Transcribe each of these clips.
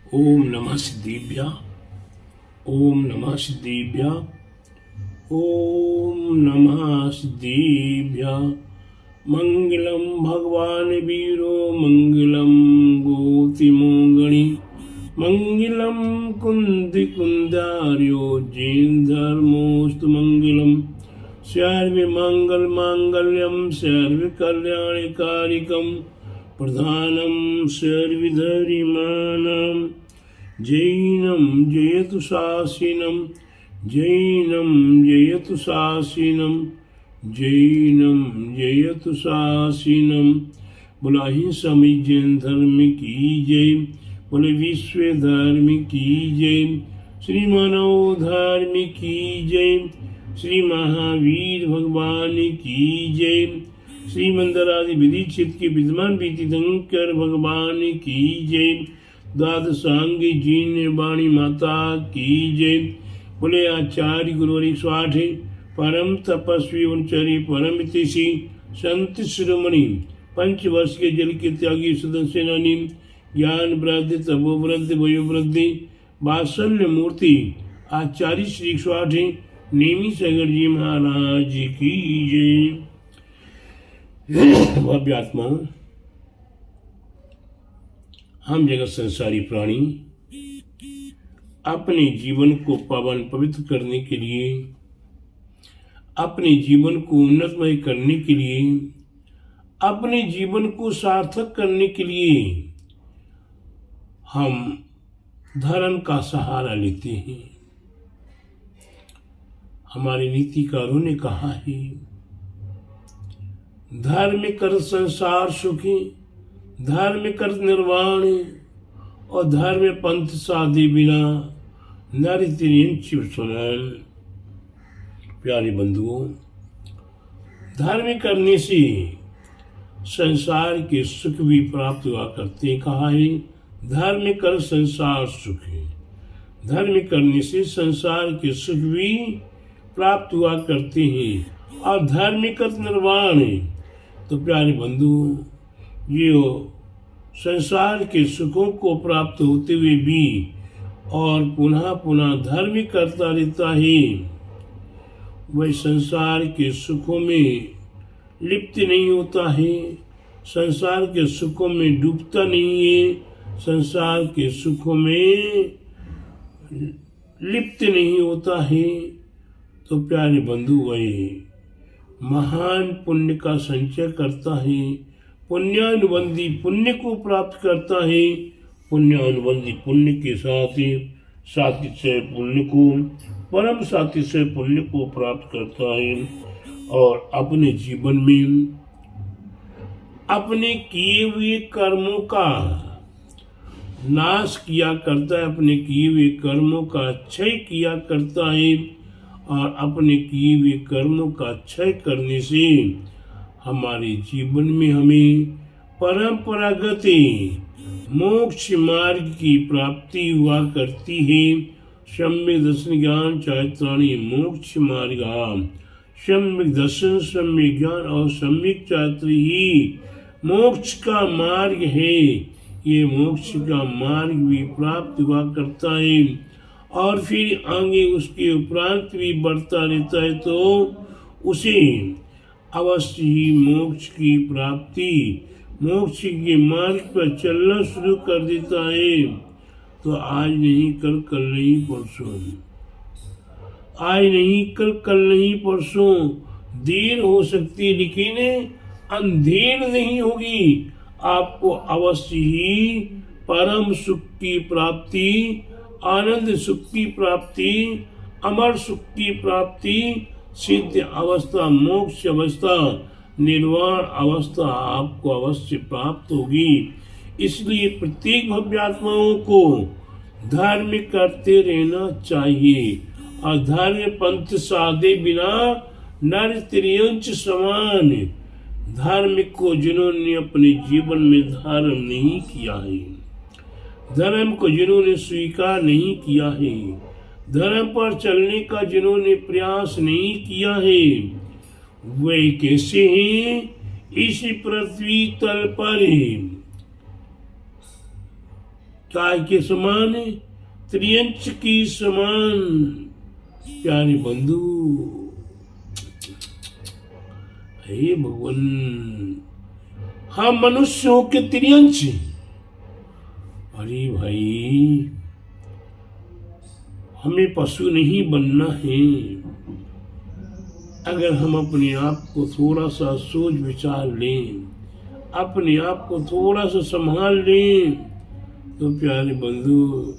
ओम नमः सिद्धिभ्या। ओम नमः सिद्धिभ्या। ओम नमः सिद्धिभ्या। मंगलम भगवान वीरो मंगलम गोतिमोगणि मंगलम कुंदी कुंदार्यो जैन धर्मोस्तु मंगलम सर्व मंगल मांगल्यम सर्व कल्याणकारिकम प्रधानम सर्वधर्माणां जैनं जयतु शासिनं जैनं जयतु शासिनं जैनं जयतु शासिनं। बोला अहिंसा में जैन धर्म की जय, बोले विश्व धर्म की जय, श्री मानव धर्म की जय, श्री महावीर भगवान की जय, श्री मंदरादि विदीक्षित के विद्यमान तीर्थंकर भगवान की जय, द्वादशांगी जीन वाणी माता की जय। बोले आचार्य गुरुवर 108 परम तपस्वी उनचरी परम तिषि संत शिरोमणि 5 वर्ष के जल के त्यागी सदन सेनानी ज्ञान वृद्धि तपोवृद्धि वयोवृद्धि वात्सल्य मूर्ति आचार्य श्री 108 नेमी सागर जी महाराज की जय। भव्य आत्मा, हम जगत संसारी प्राणी अपने जीवन को पावन पवित्र करने के लिए, अपने जीवन को उन्नतमय करने के लिए, अपने जीवन को सार्थक करने के लिए हम धर्म का सहारा लेते हैं। हमारे नीतिकारों ने कहा है, धर्म कर संसार सुखी, धर्म कर निर्वाण, और धर्म पंथ साधे बिना नर तिर्यंच समान। प्यारे बंधुओं, धर्म करने से संसार के सुख भी प्राप्त हुआ करते। कहा है धर्म कर संसार सुखी, धर्म करने से संसार के सुख भी प्राप्त हुआ करते हैं, और धर्म कर निर्वाण। तो प्यारे बंधु, ये संसार के सुखों को प्राप्त होते हुए भी और पुनः पुनः धर्म करता रहता है, वह संसार के सुखों में लिप्त नहीं होता है, संसार के सुखों में डूबता नहीं है, संसार के सुखों में लिप्त नहीं होता है। तो प्यारे बंधु, वह महान पुण्य का संचय करता है, पुण्यानुबंधी पुण्य को प्राप्त करता है, पुण्यानुबंधी पुण्य के साथ सातिशय पुण्य को, परम सातिशय पुण्य को प्राप्त करता है, और अपने जीवन में अपने किए हुए कर्मों का नाश किया करता है, अपने किए हुए कर्मों का क्षय किया करता है, और अपने किए हुए कर्मों का क्षय करने से हमारे जीवन में हमें परंपरागत मोक्ष मार्ग की प्राप्ति हुआ करती है। सम्यक दर्शन ज्ञान चारित्राणि मोक्ष मार्ग, सम्यक दर्शन सम्यक ज्ञान और सम्यक चारित्र ही मोक्ष का मार्ग है। ये मोक्ष का मार्ग भी प्राप्त हुआ करता है, और फिर आगे उसके उपरांत भी बढ़ता रहता है, तो उसे अवश्य ही मोक्ष की प्राप्ति, मोक्ष के मार्ग पर चलना शुरू कर देता है। तो आज नहीं कल, कल नहीं परसों, आज नहीं कल, कल नहीं परसों, देर हो सकती है लेकिन अंधेर नहीं होगी। आपको अवश्य ही परम सुख की प्राप्ति, आनंद सुख की प्राप्ति, अमर सुख की प्राप्ति, सिद्ध अवस्था, मोक्ष अवस्था, निर्वाण अवस्था आपको अवश्य प्राप्त होगी। इसलिए प्रत्येक भव्य आत्माओं को धर्म करते रहना चाहिए, और धर्म पंथ साधे बिना नर तिर्यंच समान। धर्म को जिन्होंने अपने जीवन में धारण नहीं किया है, धर्म को जिन्होंने स्वीकार नहीं किया है, धर्म पर चलने का जिन्होंने प्रयास नहीं किया है, वे कैसे हैं इस पृथ्वी तल पर चाय के समान, त्रियंच की समान। प्यारे बंधु, हे भगवान, हम मनुष्य हो के त्रियंच। अरे भाई, हमें पशु नहीं बनना है। अगर हम अपने आप को थोड़ा सा सोच विचार लें, अपने आप को थोड़ा सा संभाल लें, तो प्यारे बंधु,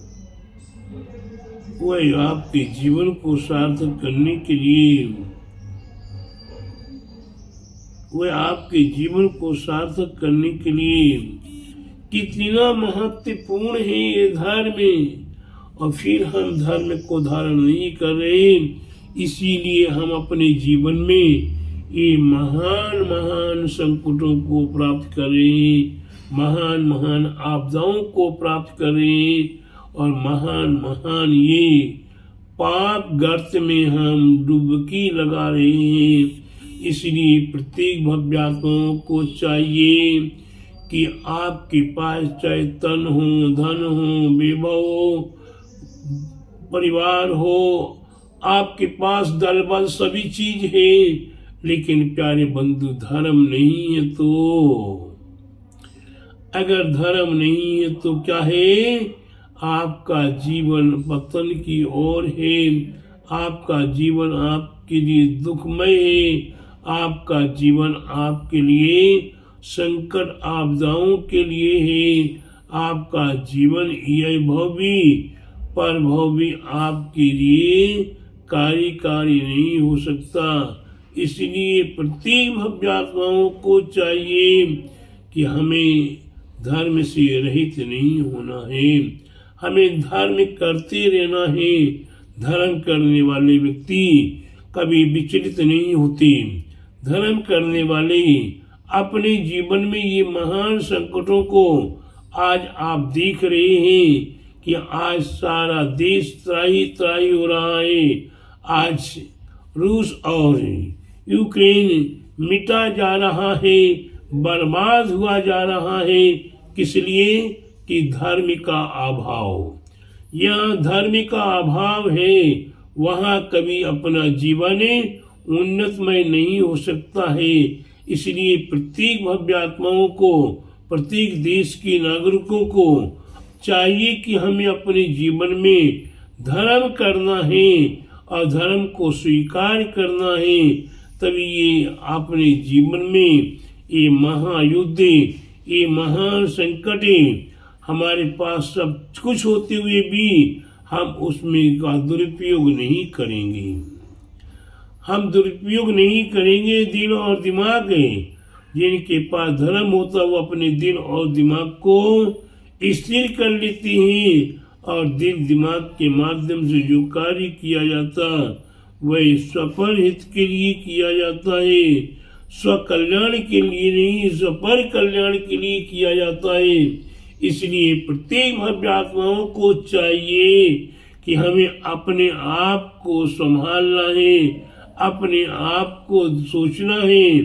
वह आपके जीवन को सार्थक करने के लिए, वह आपके जीवन को सार्थक करने के लिए कितना महत्वपूर्ण है ये धर्म। और फिर हम धर्म को धारण नहीं कर रहे, इसीलिए हम अपने जीवन में ये महान महान संकटों को प्राप्त कर रहे हैं, महान महान आपदाओं को प्राप्त कर रहे हैं, और महान महान ये पाप गर्त में हम डुबकी लगा रहे हैं। इसलिए प्रत्येक भव्यात्माओं को चाहिए कि आपके पास चाहे तन हो, धन हो, वैभव हो, परिवार हो, आपके पास दल बल सभी चीज है, लेकिन प्यारे बंधु धर्म नहीं है। तो अगर धर्म नहीं है तो क्या है? आपका जीवन पतन की ओर है, आपका जीवन आपके लिए दुखमय है, आपका जीवन आपके लिए संकट आपदाओं के लिए है, आपका जीवन यह भवी पर भवी आपके लिए कार्यकारी नहीं हो सकता। इसलिए प्रत्येक भव्यात्माओं को चाहिए कि हमें धर्म से रहित नहीं होना है, हमें धर्म करते रहना है। धर्म करने वाले व्यक्ति कभी विचलित नहीं होते। धर्म करने वाले अपने जीवन में ये महान संकटों को आज आप देख रहे हैं कि आज सारा देश त्राही त्राही हो रहा है। आज रूस और यूक्रेन मिटा जा रहा है, बर्बाद हुआ जा रहा है। किस लिए? कि धर्म का अभाव। यहाँ धर्म का अभाव है, वहाँ कभी अपना जीवन उन्नतमय नहीं हो सकता है। इसलिए प्रत्येक भव्यात्माओं को, प्रत्येक देश के नागरिकों को चाहिए कि हमें अपने जीवन में धर्म करना है और धर्म को स्वीकार करना है। तभी ये अपने जीवन में ये महायुद्ध, ये महान संकट हमारे पास सब कुछ होते हुए भी हम उसमें का दुरुपयोग नहीं करेंगे। हम दुरुपयोग नहीं करेंगे। दिल और दिमाग जिनके पास धर्म होता है वो अपने दिल और दिमाग को स्थिर कर लेते हैं, और दिल दिमाग के माध्यम से जो कार्य किया जाता वह स्वपर हित के लिए किया जाता है, स्व कल्याण के लिए नहीं, स्वपर कल्याण के लिए किया जाता है। इसलिए प्रत्येक भव्यात्माओं को चाहिए कि हमें अपने आप को संभालना है, अपने आप को सोचना है।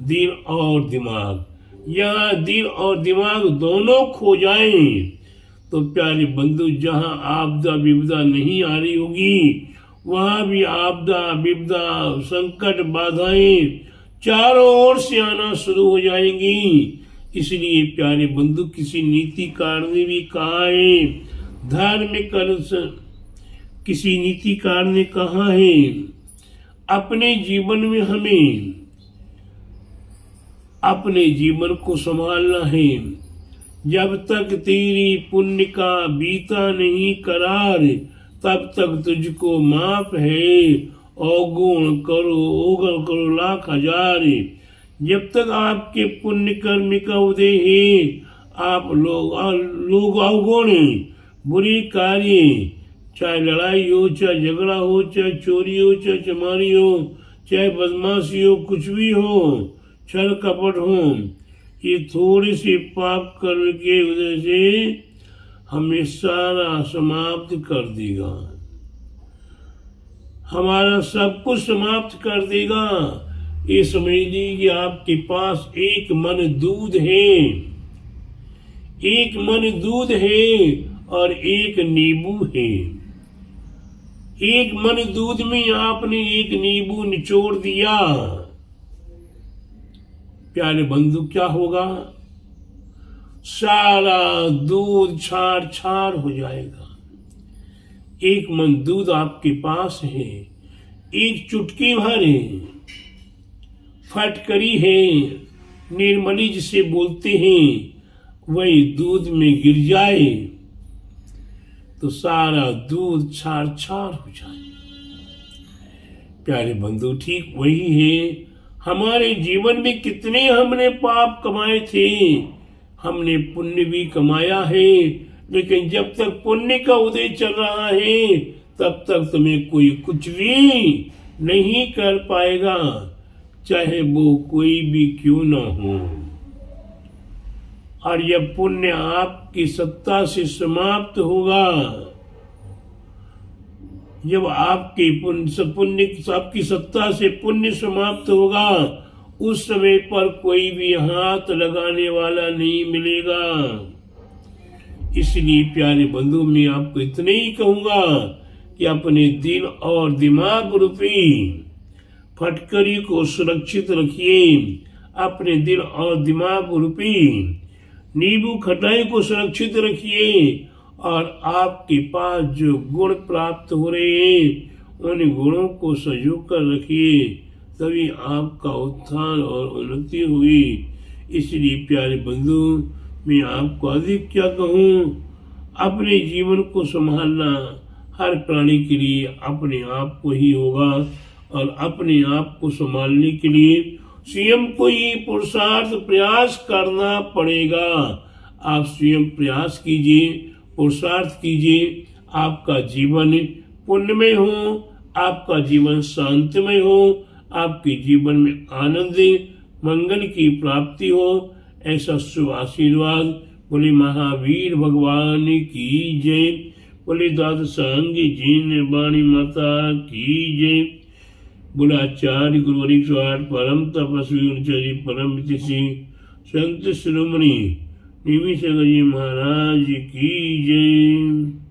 दिल और दिमाग, यहाँ दिल और दिमाग दोनों खो जाएं तो प्यारे बंधु, जहाँ आपदा विपदा नहीं आ रही होगी वहाँ भी आपदा विपदा संकट बाधाएं चारों ओर से आना शुरू हो जाएंगी। इसलिए प्यारे बंधु, किसी नीतिकार ने भी कहा है, धार्मिक किसी नीतिकार ने कहा है, अपने जीवन में हमें अपने जीवन को संभालना है। जब तक तेरी पुण्य का बीता नहीं करार, तब तक तुझको माफ है। अवगुण करो लाख हजार। जब तक आपके पुण्य कर्म का उदय है, आप लोग अवगुण बुरी कार्य, चाहे लड़ाई हो, चाहे झगड़ा हो, चाहे चोरी हो, चाहे चमारी हो, चाहे बदमाशी हो, कुछ भी हो, छल कपट हो, ये थोड़े से पाप कर्म के वजह से हमें सारा समाप्त कर देगा, हमारा सब कुछ समाप्त कर देगा। ये समझ लीजिए कि आपके पास एक मन दूध है, एक मन दूध है और एक नींबू है। एक मन दूध में आपने एक नींबू निचोड़ दिया, प्यारे बंधु क्या होगा? सारा दूध छार छार हो जाएगा। एक मन दूध आपके पास है, एक चुटकी भर है, फटकरी है, निर्मली जिसे बोलते हैं, वही दूध में गिर जाए तो सारा दूध छार छार हो जाए। प्यारे बंधु ठीक वही है। हमारे जीवन में कितने हमने पाप कमाए थे, हमने पुण्य भी कमाया है, लेकिन जब तक पुण्य का उदय चल रहा है तब तक तुम्हें कोई कुछ भी नहीं कर पाएगा, चाहे वो कोई भी क्यों न हो। और यह पुण्य आपकी सत्ता से समाप्त होगा। जब आपकी आपकी सत्ता से पुण्य समाप्त होगा, उस समय पर कोई भी हाथ लगाने वाला नहीं मिलेगा। इसलिए प्यारे बंधु मैं आपको इतने ही कहूंगा कि अपने दिल और दिमाग रूपी फटकरी को सुरक्षित रखिए। अपने दिल और दिमाग रूपी नींबू खटाई को सुरक्षित रखिए और आपके पास जो गुण प्राप्त हो रहे हैं उन गुणों को सजो कर रखिए, तभी आपका उत्थान और उन्नति हुई। इसलिए प्यारे बंधु मैं आपको अधिक क्या कहूँ, अपने जीवन को संभालना हर प्राणी के लिए अपने आप को ही होगा और अपने आप को संभालने के लिए स्वयं को ही पुरुषार्थ प्रयास करना पड़ेगा। आप स्वयं प्रयास कीजिए, पुरुषार्थ कीजिए, आपका जीवन पुण्यमय हो, आपका जीवन शांतिमय हो, आपके जीवन में आनंद मंगल की प्राप्ति हो, ऐसा शुभ आशीर्वाद बोले महावीर भगवान की जय। बोले दादा सांग जी वाणी माता की जय। बोले आचार्य गुरु 108 परम तपस्वी परम हितैषी संत शिरोमणि निमिष जी महाराज की जय।